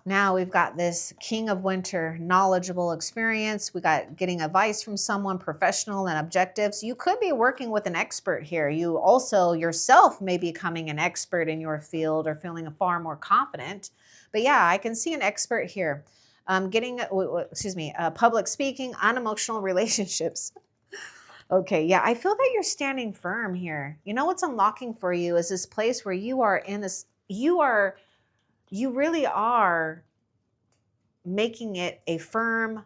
Now we've got this King of Winter, knowledgeable experience. We got getting advice from someone, professional and objective. So you could be working with an expert here. You also yourself may be becoming an expert in your field or feeling far more confident. But yeah, I can see an expert here. Public speaking, unemotional relationships. Okay, yeah, I feel that you're standing firm here. You know what's unlocking for you is this place where you are in this, you really are making it a firm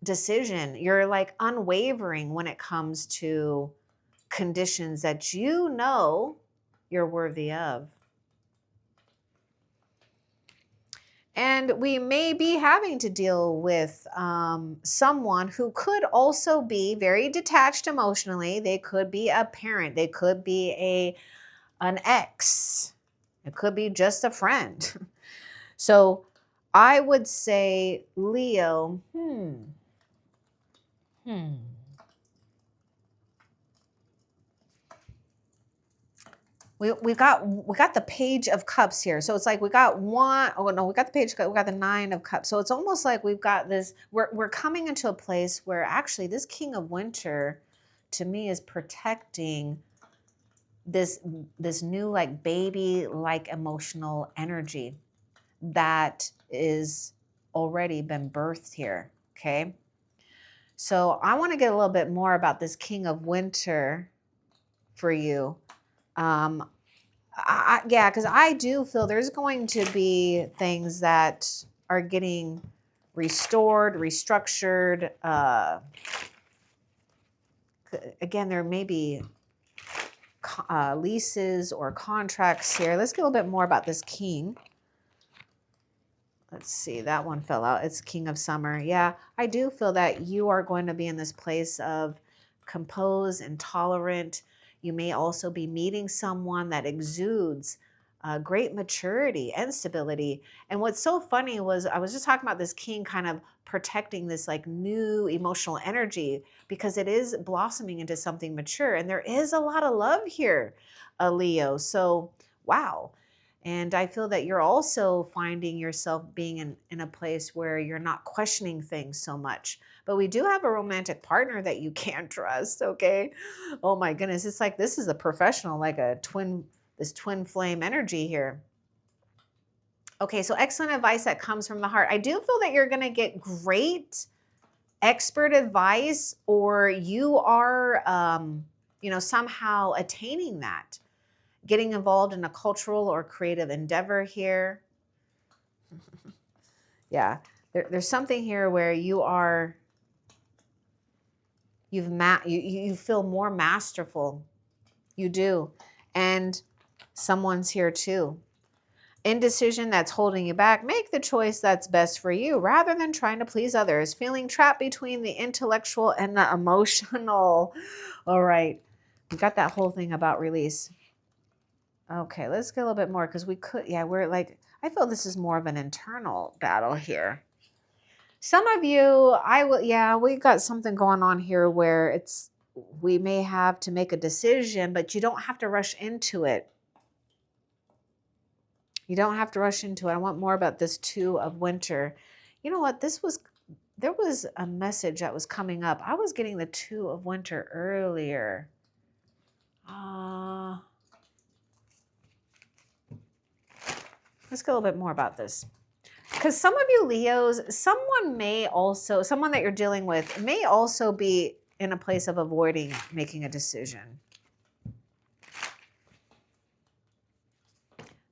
decision. You're like unwavering when it comes to conditions that you know you're worthy of. And we may be having to deal with someone who could also be very detached emotionally. They could be a parent. They could be an ex. It could be just a friend. So I would say, Leo, We got the Page of Cups here. So it's like we got one, oh no, we got the Page of Cups, we got the 9 of Cups. So it's almost like we've got this, we're coming into a place where actually this King of Winter to me is protecting this new like baby like emotional energy that is already been birthed here. Okay. So I want to get a little bit more about this King of Winter for you. Yeah, because I do feel there's going to be things that are getting restored, restructured. Again, there may be leases or contracts here. Let's get a little bit more about this king. Let's see, that one fell out. It's King of Summer. Yeah, I do feel that you are going to be in this place of composed and tolerant. You may also be meeting someone that exudes great maturity and stability. And what's so funny was I was just talking about this king kind of protecting this like new emotional energy because it is blossoming into something mature. And there is a lot of love here, Leo. So, wow. And I feel that you're also finding yourself being in a place where you're not questioning things so much. But we do have a romantic partner that you can't trust, okay? Oh my goodness. It's like this is a professional, like this twin flame energy here. Okay, so excellent advice that comes from the heart. I do feel that you're going to get great expert advice, or you are, somehow attaining that. Getting involved in a cultural or creative endeavor here. Yeah, there's something here where you are, you feel more masterful. You do. And someone's here too. Indecision that's holding you back. Make the choice that's best for you rather than trying to please others. Feeling trapped between the intellectual and the emotional. All right. We got that whole thing about release. Okay, let's get a little bit more because we're like, I feel this is more of an internal battle here. Some of you, we got something going on here where we may have to make a decision, but you don't have to rush into it. You don't have to rush into it. I want more about this Two of Winter. You know what? There was a message that was coming up. I was getting the Two of Winter earlier. Let's get a little bit more about this. Because some of you Leos, someone that you're dealing with may also be in a place of avoiding making a decision.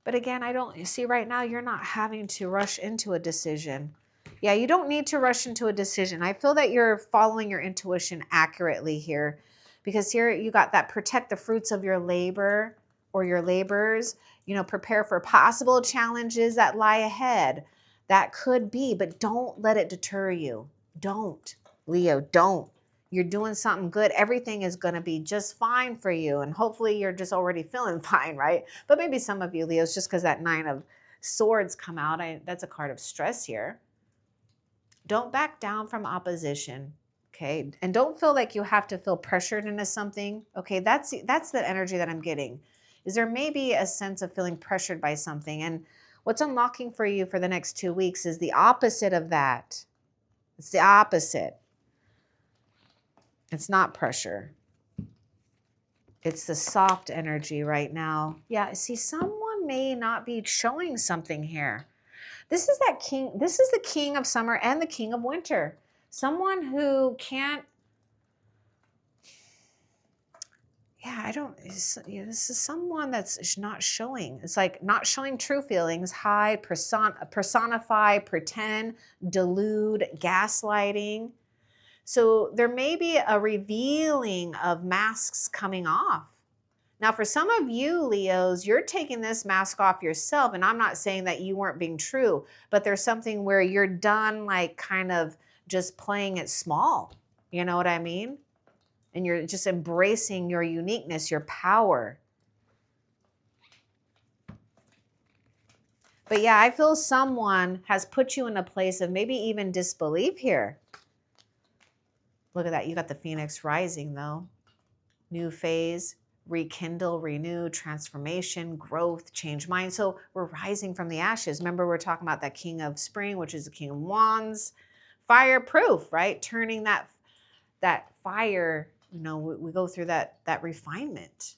But again, you see right now, you're not having to rush into a decision. Yeah, you don't need to rush into a decision. I feel that you're following your intuition accurately here, because here you got that protect the fruits of your labor or your labors, prepare for possible challenges that lie ahead. That could be, but don't let it deter you. Don't, Leo, don't. You're doing something good. Everything is going to be just fine for you. And hopefully you're just already feeling fine, right? But maybe some of you Leos, just because that Nine of Swords come out, that's a card of stress here. Don't back down from opposition, okay? And don't feel like you have to feel pressured into something, okay? That's the energy that I'm getting. Is there may be a sense of feeling pressured by something. And what's unlocking for you for the next 2 weeks is the opposite of that. It's the opposite. It's not pressure. It's the soft energy right now. Yeah, see, someone may not be showing something here. This is that king. This is the king of summer and the king of winter. Someone who can't. Yeah, this is someone that's not showing. It's like not showing true feelings, hide, personify, pretend, delude, gaslighting. So there may be a revealing of masks coming off. Now, for some of you, Leos, you're taking this mask off yourself. And I'm not saying that you weren't being true, but there's something where you're done, like kind of just playing it small. You know what I mean? And you're just embracing your uniqueness, your power. But yeah, I feel someone has put you in a place of maybe even disbelief here. Look at that. You got the Phoenix rising, though. New phase. Rekindle, renew, transformation, growth, change mind. So we're rising from the ashes. Remember, we're talking about that king of spring, which is the king of wands. Fireproof, right? Turning that fire, we go through that refinement.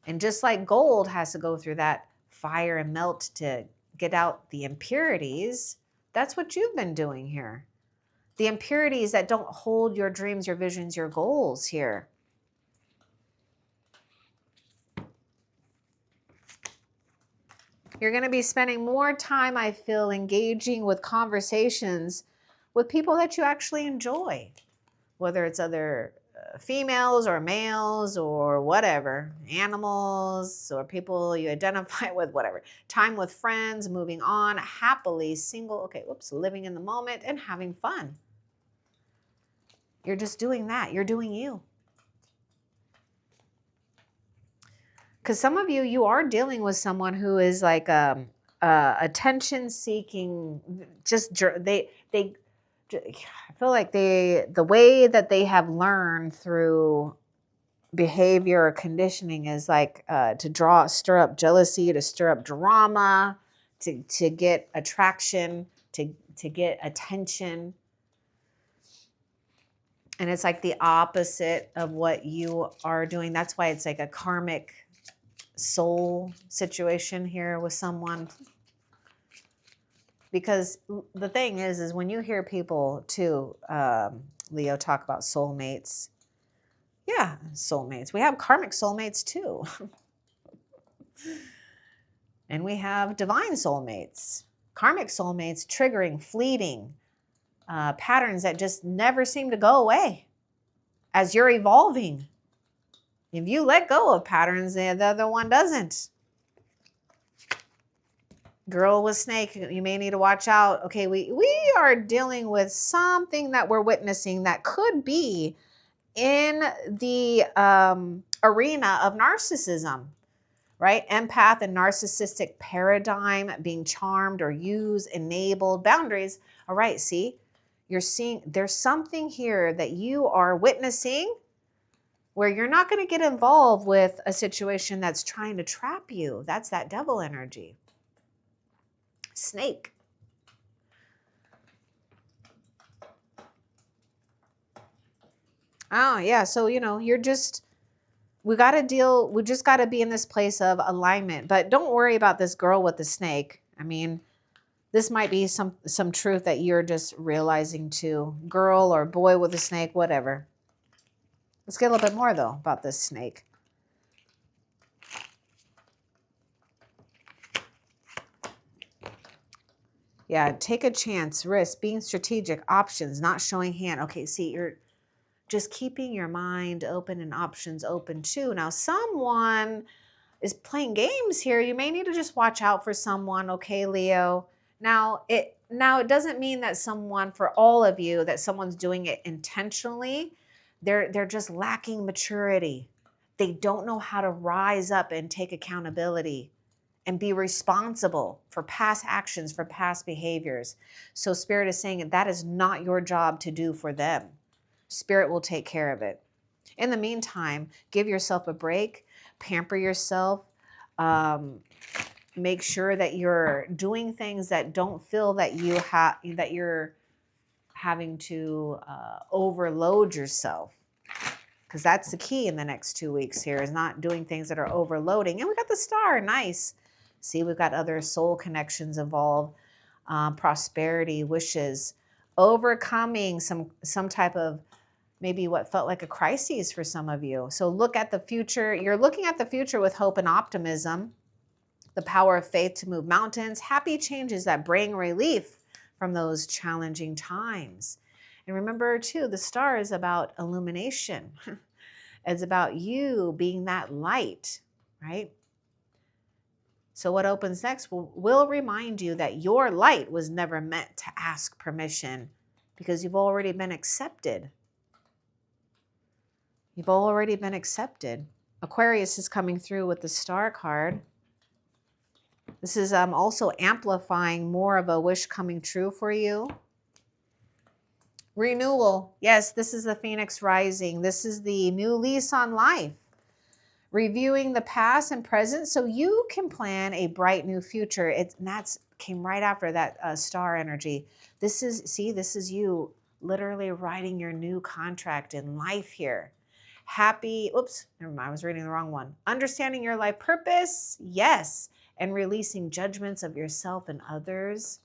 And just like gold has to go through that fire and melt to get out the impurities, that's what you've been doing here. The impurities that don't hold your dreams, your visions, your goals here. You're going to be spending more time, I feel, engaging with conversations with people that you actually enjoy, whether it's other females or males or whatever, animals or people you identify with, whatever. Time with friends, moving on, happily, single, living in the moment and having fun. You're just doing that. You're doing you. Because some of you are dealing with someone who is like attention seeking. I feel like the way that they have learned through behavior or conditioning is like to stir up jealousy, to stir up drama, to get attraction, to get attention. And it's like the opposite of what you are doing. That's why it's like a karmic soul situation here with someone. Because the thing is when you hear people too, Leo, talk about soulmates. Yeah, soulmates. We have karmic soulmates too. And we have divine soulmates. Karmic soulmates triggering, fleeting patterns that just never seem to go away as you're evolving. If you let go of patterns, the other one doesn't. Girl with snake, you may need to watch out. Okay, we are dealing with something that we're witnessing that could be in the arena of narcissism, right? Empath and narcissistic paradigm, being charmed or used, enabled, boundaries. All right, see, you're seeing there's something here that you are witnessing where you're not going to get involved with a situation that's trying to trap you. That's that devil energy. Snake. Oh, yeah. So, we just got to be in this place of alignment. But don't worry about this girl with the snake. I mean, this might be some truth that you're just realizing too. Girl or boy with a snake, whatever. Let's get a little bit more, though, about this snake. Yeah, take a chance, risk, being strategic, options, not showing hand. Okay, see, you're just keeping your mind open and options open too. Now, someone is playing games here. You may need to just watch out for someone, okay, Leo? Now, it doesn't mean that someone, for all of you, that someone's doing it intentionally. They're just lacking maturity. They don't know how to rise up and take accountability and be responsible for past actions, for past behaviors. So Spirit is saying that is not your job to do for them. Spirit will take care of it. In the meantime, give yourself a break, pamper yourself, make sure that you're doing things that don't feel that you're having to overload yourself. Because that's the key in the next 2 weeks here, is not doing things that are overloading. And we got the star, nice. See, we've got other soul connections involved, prosperity, wishes, overcoming some type of maybe what felt like a crisis for some of you. So look at the future. You're looking at the future with hope and optimism, the power of faith to move mountains, happy changes that bring relief from those challenging times. And remember too, the star is about illumination. It's about you being that light, right? So what opens next will remind you that your light was never meant to ask permission, because you've already been accepted. You've already been accepted. Aquarius is coming through with the star card. This is also amplifying more of a wish coming true for you. Renewal. Yes, this is the Phoenix rising. This is the new lease on life. Reviewing the past and present so you can plan a bright new future. That's came right after that star energy. This is you literally writing your new contract in life here. Happy, oops, never mind, I was reading the wrong one. Understanding your life purpose, yes, and releasing judgments of yourself and others.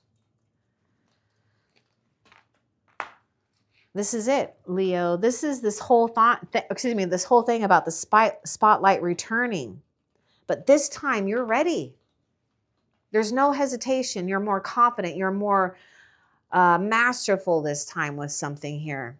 This is it, Leo. This is this whole this whole thing about the spotlight returning. But this time you're ready. There's no hesitation. You're more confident. You're more masterful this time with something here.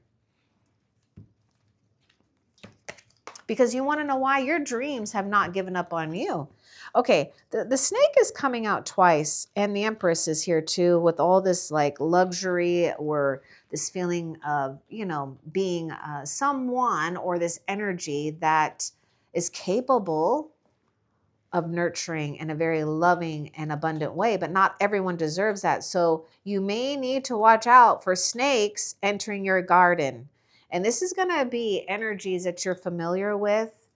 Because you want to know why? Your dreams have not given up on you. Okay, the snake is coming out twice, and the Empress is here too, with all this like luxury or this feeling of, being someone, or this energy that is capable of nurturing in a very loving and abundant way, but not everyone deserves that. So you may need to watch out for snakes entering your garden. And this is going to be energies that you're familiar with.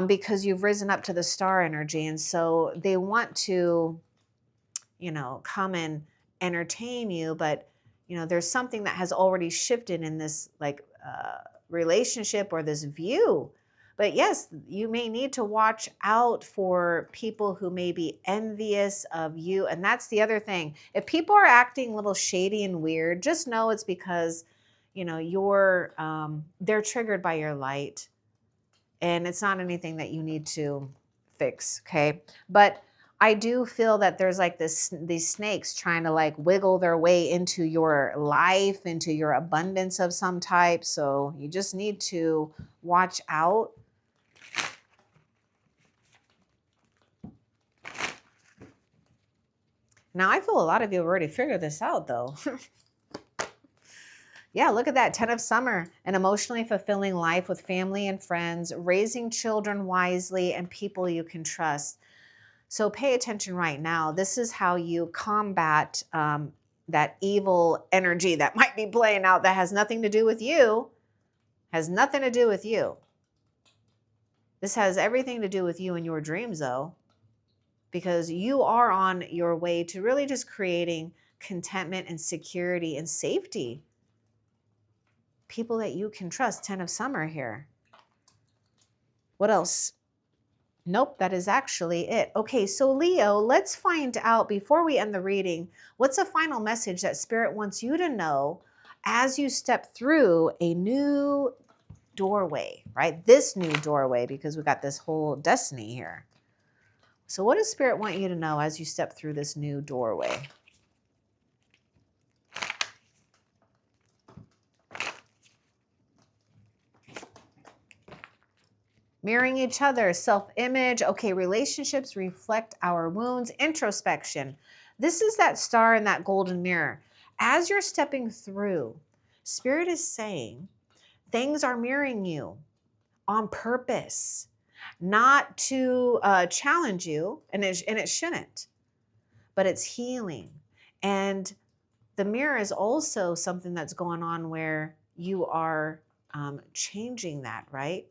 because you've risen up to the star energy. And so they want to, come and entertain you, but, there's something that has already shifted in this relationship or this view. But yes, you may need to watch out for people who may be envious of you. And that's the other thing. If people are acting a little shady and weird, just know it's because, they're triggered by your light, and it's not anything that you need to fix. Okay. But I do feel that there's like these snakes trying to like wiggle their way into your life, into your abundance of some type. So you just need to watch out. Now, I feel a lot of you have already figured this out, though. Yeah, look at that. 10 of Summer, an emotionally fulfilling life with family and friends, raising children wisely, and people you can trust. So pay attention right now. This is how you combat that evil energy that might be playing out that has nothing to do with you. Has nothing to do with you. This has everything to do with you and your dreams, though, because you are on your way to really just creating contentment and security and safety. People that you can trust. 10 of Summer here. What else? Nope, that is actually it. Okay, so Leo, let's find out before we end the reading, what's a final message that Spirit wants you to know as you step through a new doorway, right? This new doorway, because we got this whole destiny here. So what does Spirit want you to know as you step through this new doorway? Mirroring each other, self-image. Okay, relationships reflect our wounds. Introspection. This is that star in that golden mirror. As you're stepping through, Spirit is saying things are mirroring you on purpose, not to challenge you, and it shouldn't, but it's healing. And the mirror is also something that's going on where you are changing that, right?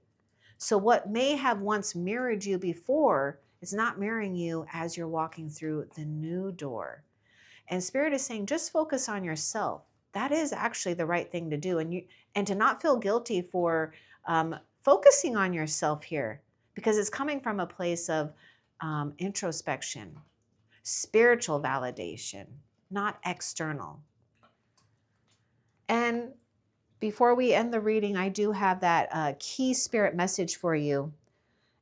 So what may have once mirrored you before is not mirroring you as you're walking through the new door. And Spirit is saying, just focus on yourself. That is actually the right thing to do. And to not feel guilty for focusing on yourself here, because it's coming from a place of introspection, spiritual validation, not external. And before we end the reading, I do have that key Spirit message for you.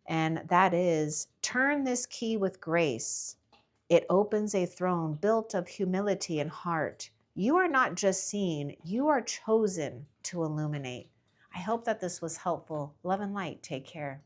And that is, turn this key with grace. It opens a throne built of humility and heart. You are not just seen, you are chosen to illuminate. I hope that this was helpful. Love and light. Take care.